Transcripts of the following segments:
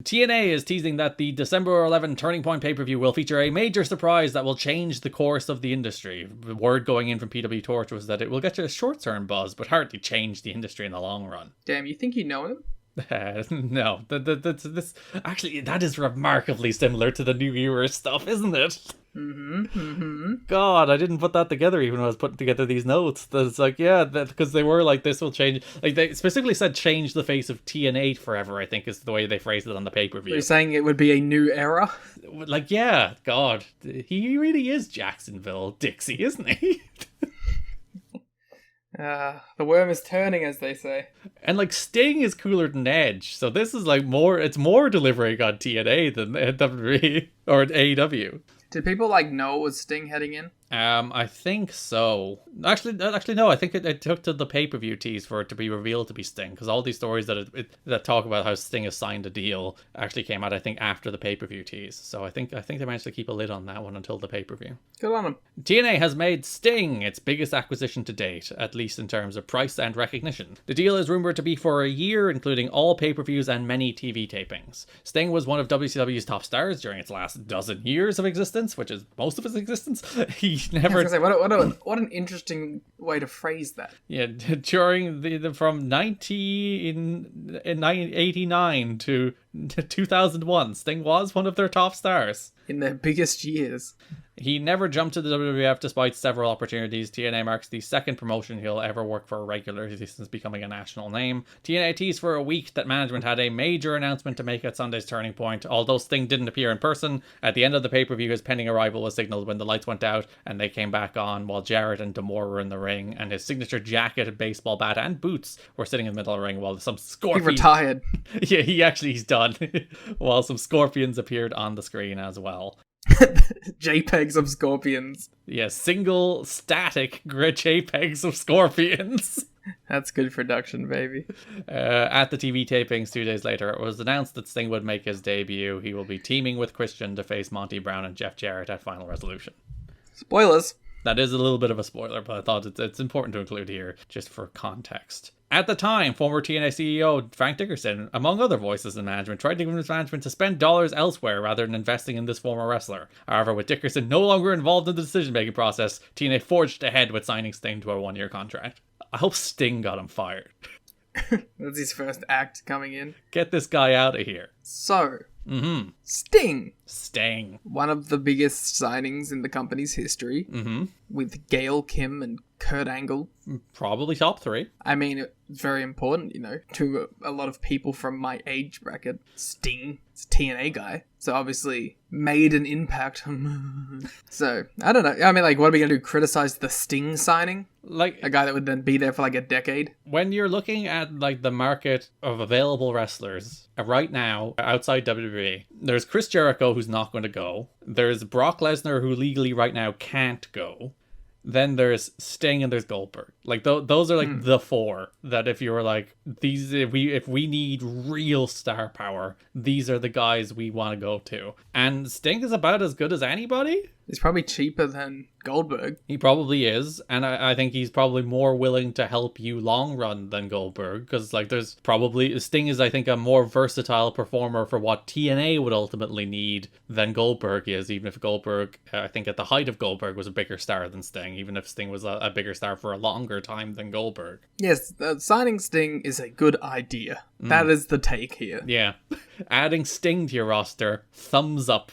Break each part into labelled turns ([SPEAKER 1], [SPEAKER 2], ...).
[SPEAKER 1] TNA is teasing that the December 11 Turning Point pay-per-view will feature a major surprise that will change the course of the industry. The word going in from PW Torch was that it will get you a short-term buzz, but hardly change the industry in the long run.
[SPEAKER 2] Damn, you think you know him?
[SPEAKER 1] No, this actually, that is remarkably similar to the New Era stuff, isn't it? God, I didn't put that together even when I was putting together these notes. That's like, yeah, because they were like, this will change. Like, they specifically said change the face of TNA forever, I think is the way they phrased it on the pay-per-view.
[SPEAKER 2] You're saying it would be a new era?
[SPEAKER 1] Like, yeah, God, he really is Jacksonville Dixie, isn't he?
[SPEAKER 2] The worm is turning, as they say.
[SPEAKER 1] And like, Sting is cooler than Edge, so this is like it's more delivering on TNA than WWE or AEW.
[SPEAKER 2] Did people like know it was Sting heading in?
[SPEAKER 1] I think so. Actually, no. I think it took to the pay-per-view tease for it to be revealed to be Sting, because all these stories that talk about how Sting has signed a deal actually came out, I think, after the pay-per-view tease. So I think they managed to keep a lid on that one until the pay-per-view.
[SPEAKER 2] Good on them.
[SPEAKER 1] TNA has made Sting its biggest acquisition to date, at least in terms of price and recognition. The deal is rumored to be for a year, including all pay-per-views and many TV tapings. Sting was one of WCW's top stars during its last dozen years of existence, which is most of its existence. He never.
[SPEAKER 2] I was gonna say, what an interesting way to phrase that.
[SPEAKER 1] Yeah, during from 1989 to 2001, Sting was one of their top stars.
[SPEAKER 2] In their biggest years.
[SPEAKER 1] He never jumped to the WWF despite several opportunities. TNA marks the second promotion he'll ever work for regularly since becoming a national name. TNA teased for a week that management had a major announcement to make at Sunday's Turning Point. Although Sting didn't appear in person, at the end of the pay-per-view his pending arrival was signaled when the lights went out and they came back on while Jarrett and D'Amore were in the ring, and his signature jacket, baseball bat and boots were sitting in the middle of the ring while some scorpions...
[SPEAKER 2] He retired.
[SPEAKER 1] Yeah, he's done. While some scorpions appeared on the screen as well.
[SPEAKER 2] JPEGs of scorpions.
[SPEAKER 1] Yeah, single static JPEGs of scorpions.
[SPEAKER 2] That's good production, baby.
[SPEAKER 1] At the TV tapings 2 days later, it was announced that Sting would make his debut. He will be teaming with Christian to face Monty Brown and Jeff Jarrett at Final Resolution.
[SPEAKER 2] Spoilers.
[SPEAKER 1] That is a little bit of a spoiler, but I thought it's important to include here just for context. At the time, former TNA CEO Frank Dickerson, among other voices in management, tried to convince management to spend dollars elsewhere rather than investing in this former wrestler. However, with Dickerson no longer involved in the decision-making process, TNA forged ahead with signing Sting to a one-year contract. I hope Sting got him fired.
[SPEAKER 2] That's his first act coming in.
[SPEAKER 1] Get this guy out of here.
[SPEAKER 2] So, Sting.
[SPEAKER 1] One
[SPEAKER 2] of the biggest signings in the company's history. With Gail Kim and Kurt Angle.
[SPEAKER 1] Probably top 3.
[SPEAKER 2] I mean, it's very important, to a lot of people from my age bracket. Sting is a TNA guy. So obviously made an impact. So, I don't know. I mean, what are we going to do? Criticize the Sting signing?
[SPEAKER 1] Like
[SPEAKER 2] a guy that would then be there for a decade?
[SPEAKER 1] When you're looking at the market of available wrestlers right now outside WWE, there's Chris Jericho who's not going to go. There's Brock Lesnar who legally right now can't go. Then there's Sting and there's Goldberg. Those are the 4 that if you were these, if we need real star power, these are the guys we want to go to. And Sting is about as good as anybody.
[SPEAKER 2] He's probably cheaper than Goldberg.
[SPEAKER 1] He probably is, and I think he's probably more willing to help you long run than Goldberg, because there's probably Sting is, I think, a more versatile performer for what TNA would ultimately need than Goldberg is, even if Goldberg, I think at the height of Goldberg, was a bigger star than Sting, even if Sting was a bigger star for a longer time than Goldberg.
[SPEAKER 2] Yes, signing Sting is a good idea. That is the take here.
[SPEAKER 1] Yeah. Adding Sting to your roster, thumbs up.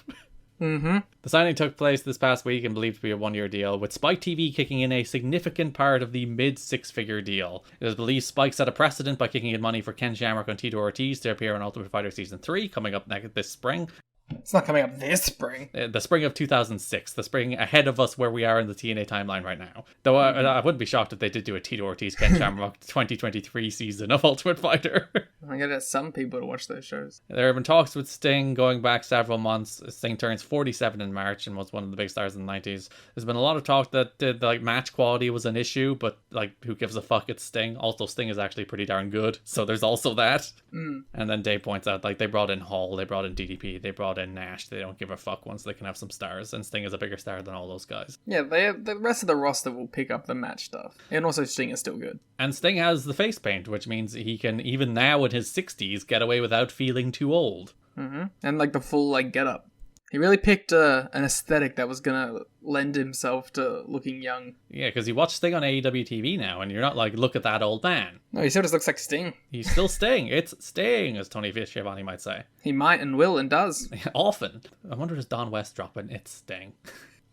[SPEAKER 1] The signing took place this past week and believed to be a one-year deal, with Spike TV kicking in a significant part of the mid-6-figure deal. It is believed Spike set a precedent by kicking in money for Ken Shamrock and Tito Ortiz to appear on Ultimate Fighter Season 3, coming up this spring.
[SPEAKER 2] It's not coming up this spring.
[SPEAKER 1] The spring of 2006, the spring ahead of us where we are in the TNA timeline right now. Though I wouldn't be shocked if they did do a Tito Ortiz, Ken Shamrock 2023 season of Ultimate Fighter.
[SPEAKER 2] I gotta get some people to watch those shows.
[SPEAKER 1] There have been talks with Sting going back several months. Sting turns 47 in March and was one of the big stars in the 90s. There's been a lot of talk that match quality was an issue, but who gives a fuck, it's Sting. Also, Sting is actually pretty darn good, so there's also that. And then Dave points out they brought in Hall, they brought in DDP, they brought in Nash. They don't give a fuck once they can have some stars, and Sting is a bigger star than all those guys.
[SPEAKER 2] Yeah, the rest of the roster will pick up the match stuff. And also Sting is still good.
[SPEAKER 1] And Sting has the face paint, which means he can, even now in his 60s, get away without feeling too old.
[SPEAKER 2] And like the full like get up. He really picked an aesthetic that was gonna lend himself to looking young.
[SPEAKER 1] Yeah, because you watch Sting on AEW TV now, and you're not like, look at that old man.
[SPEAKER 2] No, he still just looks like Sting.
[SPEAKER 1] He's still Sting. It's Sting, as Tony Schiavone might say.
[SPEAKER 2] He might and will and does.
[SPEAKER 1] Often. I wonder, does Don West drop an It's Sting?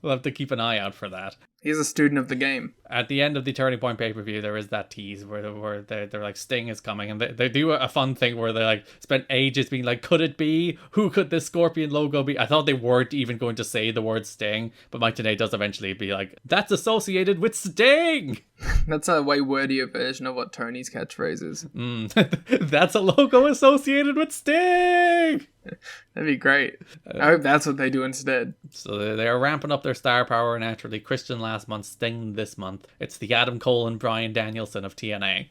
[SPEAKER 1] We'll have to keep an eye out for that.
[SPEAKER 2] He's a student of the game.
[SPEAKER 1] At the end of the Turning Point pay-per-view, there is that tease where they're like, Sting is coming, and they do a fun thing where they like spent ages being like, could it be? Who could this Scorpion logo be? I thought they weren't even going to say the word Sting, but Mike Tenay does eventually be like, that's associated with Sting!
[SPEAKER 2] That's a way wordier version of what Tony's catchphrase is.
[SPEAKER 1] That's a logo associated with Sting!
[SPEAKER 2] That'd be great. I hope that's what they do instead.
[SPEAKER 1] So they are ramping up their star power naturally. Christian last month, Sting this month. It's the Adam Cole and Bryan Danielson of TNA.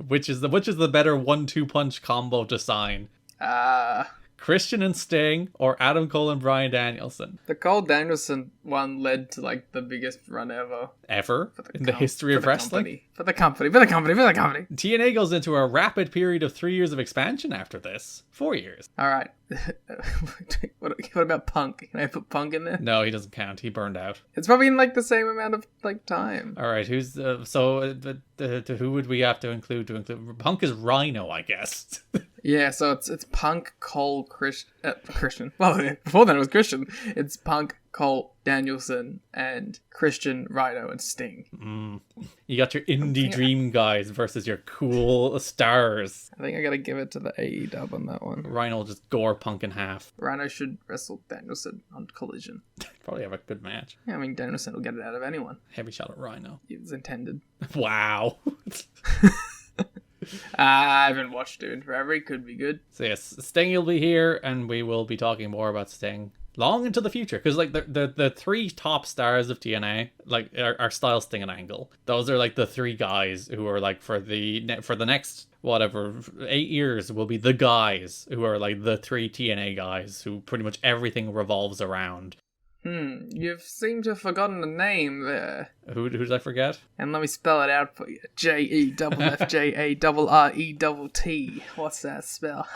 [SPEAKER 1] Which is the better 1-2 punch combo to sign? Christian and Sting, or Adam Cole and Bryan Danielson?
[SPEAKER 2] The Cole Danielson one led to like the biggest run ever
[SPEAKER 1] In the history of wrestling?
[SPEAKER 2] For the company.
[SPEAKER 1] TNA goes into a rapid period of 3 years of expansion after this. 4 years.
[SPEAKER 2] Alright. What about Punk? Can I put Punk in there?
[SPEAKER 1] No, he doesn't count. He burned out.
[SPEAKER 2] It's probably in like the same amount of like time.
[SPEAKER 1] Alright, who's who would we have to include? Punk is Rhino, I guess.
[SPEAKER 2] Yeah, so it's Punk, Cole, Christian. Well, before then it was Christian. It's Punk, Cole, Danielson, and Christian, Rhino, and Sting.
[SPEAKER 1] You got your indie dream guys versus your cool stars.
[SPEAKER 2] I think I gotta give it to the AE dub on that one.
[SPEAKER 1] Rhino will just gore Punk in half.
[SPEAKER 2] Rhino should wrestle Danielson on Collision.
[SPEAKER 1] Probably have a good match.
[SPEAKER 2] Yeah, I mean, Danielson will get it out of anyone.
[SPEAKER 1] Heavy shot at Rhino.
[SPEAKER 2] It was intended.
[SPEAKER 1] Wow.
[SPEAKER 2] I haven't watched it in forever. It could be good.
[SPEAKER 1] So yes, Sting will be here, and we will be talking more about Sting long into the future, because like the three top stars of TNA like are Styles, Sting, and Angle. Those are like the three guys who are like for the next whatever 8 years will be the guys who are like the three TNA guys who pretty much everything revolves around.
[SPEAKER 2] You've seemed to have forgotten the name there.
[SPEAKER 1] Who did I forget?
[SPEAKER 2] And let me spell it out for you. JEFFJARRETT. What's that spell?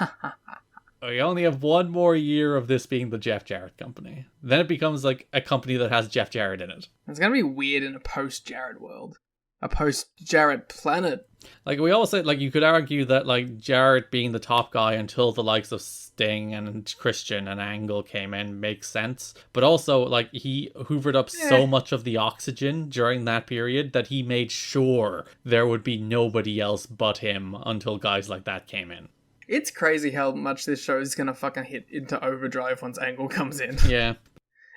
[SPEAKER 1] We only have one more year of this being the Jeff Jarrett company. Then it becomes like a company that has Jeff Jarrett in it.
[SPEAKER 2] It's gonna be weird in a post-Jarrett world. A post-Jarrett planet.
[SPEAKER 1] Like we always say, like you could argue that like Jarrett being the top guy until the likes of Sting and Christian and Angle came in makes sense. But also like he hoovered up so much of the oxygen during that period that he made sure there would be nobody else but him until guys like that came in.
[SPEAKER 2] It's crazy how much this show is gonna fucking hit into overdrive once Angle comes in.
[SPEAKER 1] Yeah.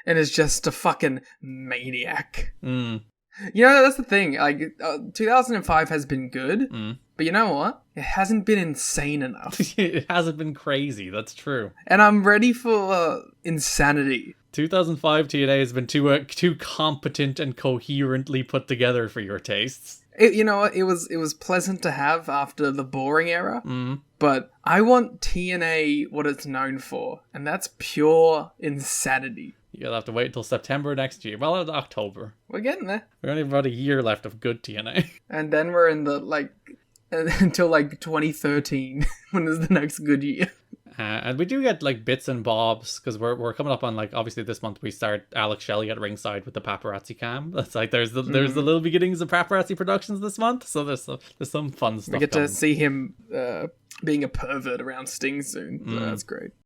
[SPEAKER 2] And is just a fucking maniac. You know, that's the thing. Like, 2005 has been good, but you know what? It hasn't been insane enough.
[SPEAKER 1] It hasn't been crazy, that's true.
[SPEAKER 2] And I'm ready for insanity.
[SPEAKER 1] 2005 TNA has been too competent and coherently put together for your tastes.
[SPEAKER 2] You know what? It was pleasant to have after the boring era, but I want TNA what it's known for, and that's pure insanity.
[SPEAKER 1] You'll have to wait until September next year. Well, it's October.
[SPEAKER 2] We're getting there.
[SPEAKER 1] We only have about a year left of good TNA.
[SPEAKER 2] And then we're in the, like, until, like, 2013, when is the next good year.
[SPEAKER 1] And we do get, like, bits and bobs, because we're coming up on, like, obviously this month we start Alex Shelley at ringside with the paparazzi cam. That's like, there's the little beginnings of paparazzi productions this month, so there's some fun stuff
[SPEAKER 2] We get
[SPEAKER 1] going.
[SPEAKER 2] to see him being a pervert around Sting soon, so that's great.